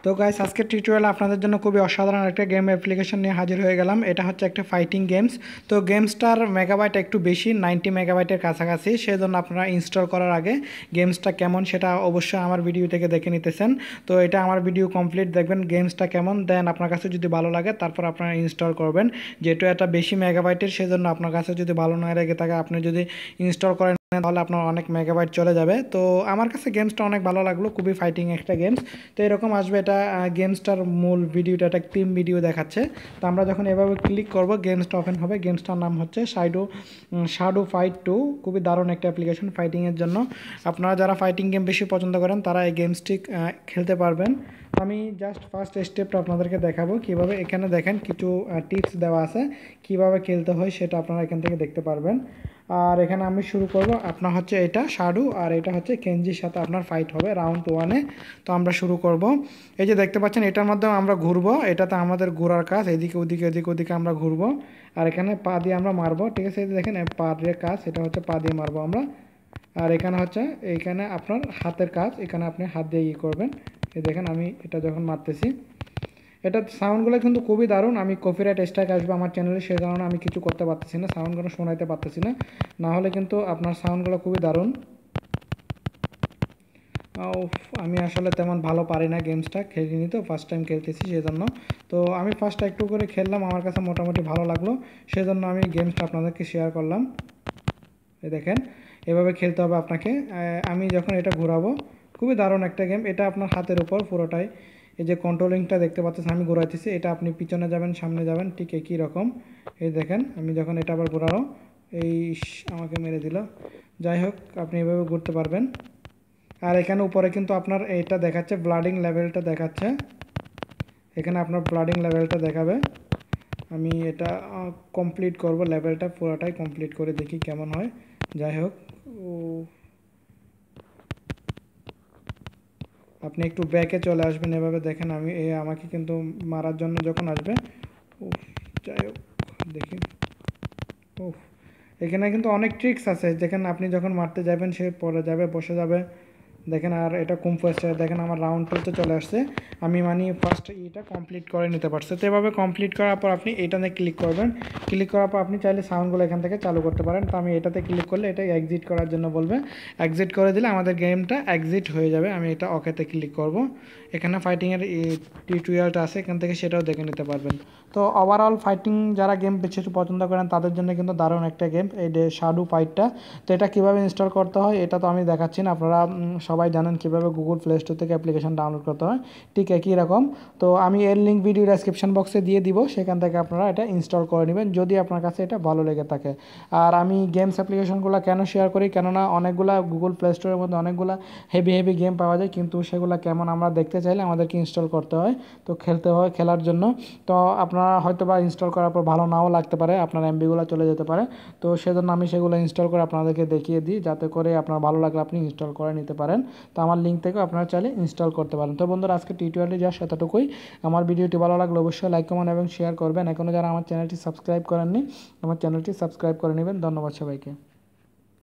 তো গাইস আজকের টিউটোরিয়ালে আপনাদের জন্য খুবই অসাধারণ একটা গেম অ্যাপ্লিকেশন নিয়ে হাজির হয়ে গেলাম। এটা হচ্ছে একটা ফাইটিং গেমস। তো গেমসটার মেগাবাইট একটু বেশি, 90 মেগাবাইটের কাছাকাছি। সেজন্য আপনারা ইনস্টল করার আগে গেমসটা কেমন সেটা অবশ্যই আমার ভিডিও থেকে দেখে নিতেছেন। তো এটা আমার ভিডিও কমপ্লিট দেখবেন গেমসটা কেমন, দেন আপনার কাছে যদি ভালো লাগে তারপর আপনারা ইনস্টল করবেন। যেহেতু এটা বেশি মেগাবাইটের সেজন্য আপনার কাছে যদি ভালো না লেগে থাকে আপনি যদি ইনস্টল করেন তাহলে আপনার অনেক মেগাবাইট চলে যাবে। তো আমার কাছে গেমসটা অনেক ভালো লাগলো, খুবই ফাইটিং একটা গেমস। তো এরকম আসবে, এটা গেমসটার মূল ভিডিওটা একটা টিম ভিডিও দেখাচ্ছে। তো আমরা যখন এভাবে ক্লিক করব গেমসটা ওপেন হবে। গেমসটার নাম হচ্ছে শাডো ফাইট 2। খুবই দারুণ একটা অ্যাপ্লিকেশন ফাইটিংয়ের জন্য। আপনারা যারা ফাইটিং গেম বেশি পছন্দ করেন তারা এই গেমসটি খেলতে পারবেন। আমি জাস্ট ফার্স্ট স্টেপটা আপনাদেরকে দেখাবো কিভাবে। এখানে দেখেন কিছু টিপস দেওয়া আছে কিভাবে খেলতে হয়, সেটা আপনারা এখান থেকে দেখতে পারবেন। আর এখানে আমি শুরু করব, আপনার হচ্ছে এটা শাডু আর এটা হচ্ছে কেনজির সাথে আপনার ফাইট হবে রাউন্ড 1-এ। তো আমরা শুরু করব। এই যে দেখতে পাচ্ছেন এটার মাধ্যমে আমরা ঘুরবো, এটাতে আমাদের ঘোরার কাজ, এদিকে ওদিকে এদিকে ওদিকে আমরা ঘুরবো। আর এখানে পা দিয়ে আমরা মারবো, ঠিক আছে? এই যে দেখেন পা দিয়ে কাজ, এটা হচ্ছে পা দিয়ে মারবো আমরা। আর এখানে হচ্ছে এইখানে আপনার হাতের কাজ, এখানে আপনি হাত দিয়ে করবেন। এই দেখেন আমি এটা যখন মারতেছি, এটা সাউন্ডগুলো কিন্তু খুবই দারুণ। আমি কপিরাইট স্ট্রাইক আসবে আমার চ্যানেলে, সেই কারণে আমি কিছু করতে পারতেছি না, সাউন্ডগুলো শোনাইতে পারতেছি না। না হলে কিন্তু আপনার সাউন্ডগুলো খুবই দারুণ। আমি আসলে তেমন ভালো পারি না, গেমসটা খেলিনি, তো ফার্স্ট টাইম খেলতেছি সেজন্য। তো আমি ফার্স্ট একটু করে খেললাম, আমার কাছে মোটামুটি ভালো লাগলো, সেজন্য আমি গেমসটা আপনাদেরকে শেয়ার করলাম। এই দেখেন এভাবে খেলতে হবে আপনাকে। আমি যখন এটা ঘোরাবো, খুবই দারুণ একটা গেম। এটা আপনার হাতের উপর পুরোটাই। এই যে কন্ট্রোলিংটা দেখতে পাচ্ছেন আমি ঘোরাইতেছি, এটা আপনি পিছনে যাবেন সামনে যাবেন ঠিক একই রকম। এই দেখেন আমি যখন এটা আবার ঘোরানো, এই আমাকে মেরে দিল। যাই হোক, আপনি এভাবে ঘুরতে পারবেন। আর এখানে উপরে কিন্তু আপনার এটা দেখাচ্ছে ব্লাডিং লেভেলটা দেখাচ্ছে, এখানে আপনার ব্লাডিং লেভেলটা দেখাবে। আমি এটা কমপ্লিট করব, লেভেলটা পুরোটাই কমপ্লিট করে দেখি কেমন হয়। যাই হোক, আপনি একটু ব্যাকে চলে আসবেন। এভাবে দেখেন আমি আমাকে কিন্তু মারার জন্য যখন আসবে, যাই হোক দেখি। এখানে কিন্তু অনেক ট্রিক্স আছে, যেখানে আপনি যখন মারতে যাবেন সে পড়ে যাবে, বসে যাবে। দেখেন আর এটা কুম্ফু স্টাইল, দেখেন আমার রাউন্ড 2-তে চলে আসছে। আমি মানে ফার্স্ট এটা কমপ্লিট করে নিতে পারছি। তো এভাবে কমপ্লিট করার পর আপনি এটাতে ক্লিক করবেন। ক্লিক করার পর আপনি চাইলে সাউন্ডগুলো এখান থেকে চালু করতে পারেন। তো আমি এটাতে ক্লিক করলে এটা এক্সিট করার জন্য বলবে, এক্সিট করে দিলে আমাদের গেমটা এক্সিট হয়ে যাবে। আমি এটা ওকেতে ক্লিক করব। এখানে ফাইটিংয়ের টিউটোরিয়ালটা আছে, এখান থেকে সেটাও দেখে নিতে পারবেন। তো ওভারঅল ফাইটিং যারা গেম বেশি পছন্দ করেন তাদের জন্য কিন্তু দারুণ একটা গেম এই শাডু ফাইটটা। তো এটা কীভাবে ইনস্টল করতে হয় এটা তো আমি দেখাচ্ছি না, আপনারা সবাই জানেন কীভাবে গুগল প্লে স্টোর থেকে অ্যাপ্লিকেশন ডাউনলোড করতে হয়, ঠিক একই রকম। তো আমি এর লিঙ্ক ভিডিও ডেসক্রিপশন বক্সে দিয়ে দিব, সেখান থেকে আপনারা এটা ইনস্টল করে নেবেন যদি আপনার কাছে এটা ভালো লেগে থাকে। আর আমি গেমস অ্যাপ্লিকেশনগুলো কেন শেয়ার করি, কেননা অনেকগুলা গুগল প্লে স্টোরের মধ্যে অনেকগুলা হেভি হেভি গেম পাওয়া যায়, কিন্তু সেগুলো কেমন আমরা দেখতে চাইলে আমাদেরকে ইনস্টল করতে হয়, তো খেলতে হয় খেলার জন্য। তো আপনারা হয়তো বা ইনস্টল করার পর ভালো নাও লাগতে পারে, আপনার এমবিগুলো চলে যেতে পারে। তো সেজন্য আমি সেগুলো ইনস্টল করে আপনাদেরকে দেখিয়ে দিই, যাতে করে আপনার ভালো লাগলে আপনি ইনস্টল করে নিতে পারেন। তো আমার লিঙ্ক থেকে আপনারা চাইলে ইনস্টল করতে পারেন। তো বন্ধুরা আজকে টিউটোরিয়ালে যা এতটুকুই। আমার ভিডিওটি ভালো লাগলে অবশ্যই লাইক কমেন্ট এবং শেয়ার করবেন। এখনও যারা আমার চ্যানেলটি সাবস্ক্রাইব করেননি আমার চ্যানেলটি সাবস্ক্রাইব করে নেবেন। ধন্যবাদ সবাইকে।